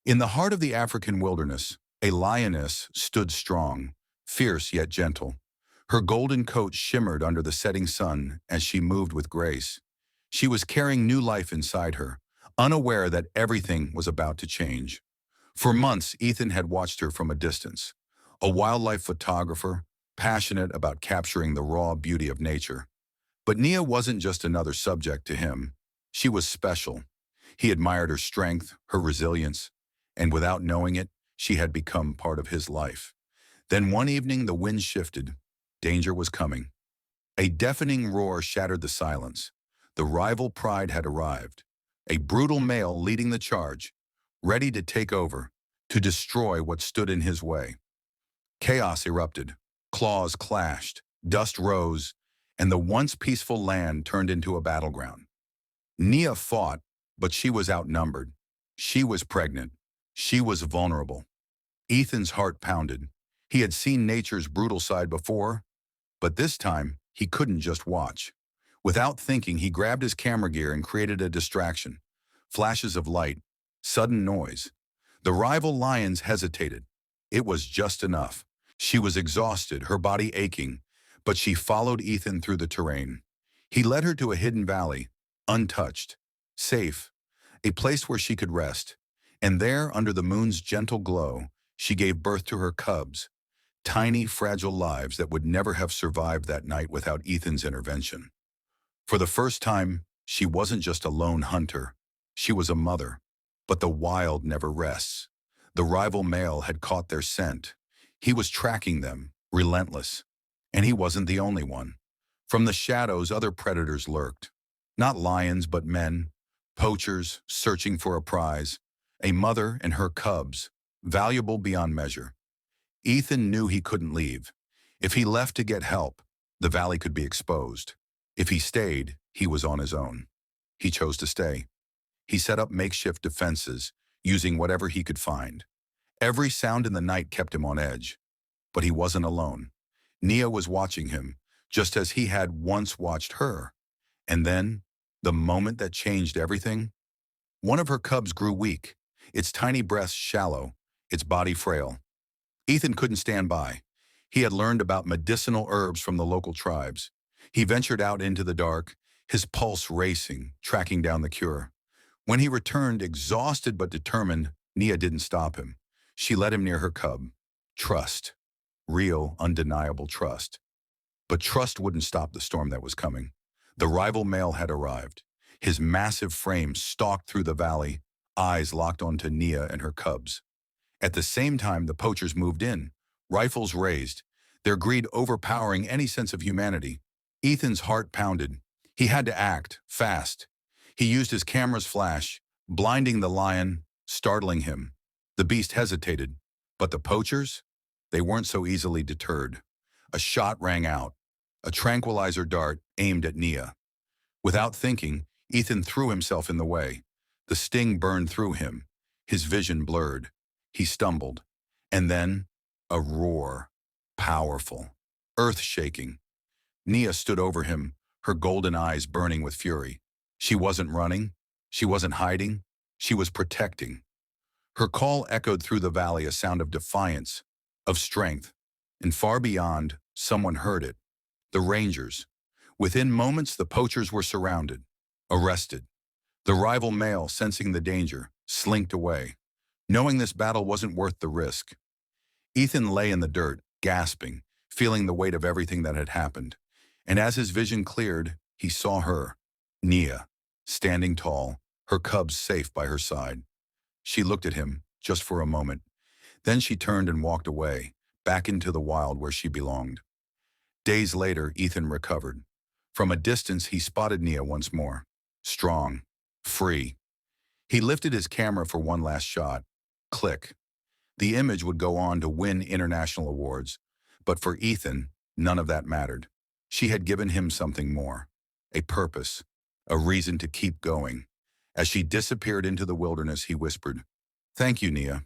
In the heart of the African wilderness, a lioness stood strong, fierce yet gentle. Her golden coat shimmered under the setting sun as she moved with grace. She was carrying new life inside her, unaware that everything was about to change. For months, Ethan had watched her from a distance, a wildlife photographer, passionate about capturing the raw beauty of nature. But Nia wasn't just another subject to him. She was special. He admired her strength, her resilience, and without knowing it, she had become part of his life. Then one evening the wind shifted. Danger was coming. A deafening roar shattered the silence. The rival pride had arrived. A brutal male leading the charge, ready to take over, to destroy what stood in his way. Chaos erupted. Claws clashed, dust rose, and the once peaceful land turned into a battleground. Nia fought, but she was outnumbered. She was pregnant. She was vulnerable. Ethan's heart pounded. He had seen nature's brutal side before, but this time he couldn't just watch. Without thinking, he grabbed his camera gear and created a distraction. Flashes of light, sudden noise. The rival lions hesitated. It was just enough. She was exhausted, her body aching, but she followed Ethan through the terrain. He led her to a hidden valley, untouched, safe, a place where she could rest. And there, under the moon's gentle glow, she gave birth to her cubs, tiny, fragile lives that would never have survived that night without Ethan's intervention. For the first time, she wasn't just a lone hunter. She was a mother. But the wild never rests. The rival male had caught their scent. He was tracking them, relentless. And he wasn't the only one. From the shadows, other predators lurked. Not lions, but men, poachers searching for a prize, a mother and her cubs, valuable beyond measure. Ethan knew he couldn't leave. If he left to get help, the valley could be exposed. If he stayed, he was on his own. He chose to stay. He set up makeshift defenses, using whatever he could find. Every sound in the night kept him on edge. But he wasn't alone. Nia was watching him, just as he had once watched her. And then, the moment that changed everything, one of her cubs grew weak, its tiny breasts shallow, its body frail. Ethan couldn't stand by. He had learned about medicinal herbs from the local tribes. He ventured out into the dark, his pulse racing, tracking down the cure. When he returned, exhausted but determined, Nia didn't stop him. She led him near her cub. Trust. Real, undeniable trust. But trust wouldn't stop the storm that was coming. The rival male had arrived. His massive frame stalked through the valley, eyes locked onto Nia and her cubs. At the same time, the poachers moved in, rifles raised, their greed overpowering any sense of humanity. Ethan's heart pounded. He had to act, fast. He used his camera's flash, blinding the lion, startling him. The beast hesitated, but the poachers? They weren't so easily deterred. A shot rang out, a tranquilizer dart aimed at Nia. Without thinking, Ethan threw himself in the way. The sting burned through him, his vision blurred. He stumbled, and then a roar, powerful, earth-shaking. Nia stood over him, her golden eyes burning with fury. She wasn't running, she wasn't hiding, she was protecting. Her call echoed through the valley, a sound of defiance, of strength, and far beyond, someone heard it. The rangers. Within moments, the poachers were surrounded, arrested. The rival male, sensing the danger, slinked away, knowing this battle wasn't worth the risk. Ethan lay in the dirt, gasping, feeling the weight of everything that had happened. And as his vision cleared, he saw her, Nia, standing tall, her cubs safe by her side. She looked at him, just for a moment. Then she turned and walked away, back into the wild where she belonged. Days later, Ethan recovered. From a distance, he spotted Nia once more. Strong, free. He lifted his camera for one last shot. Click. The image would go on to win international awards. But for Ethan, none of that mattered. She had given him something more. A purpose. A reason to keep going. As she disappeared into the wilderness, he whispered, "Thank you, Nia.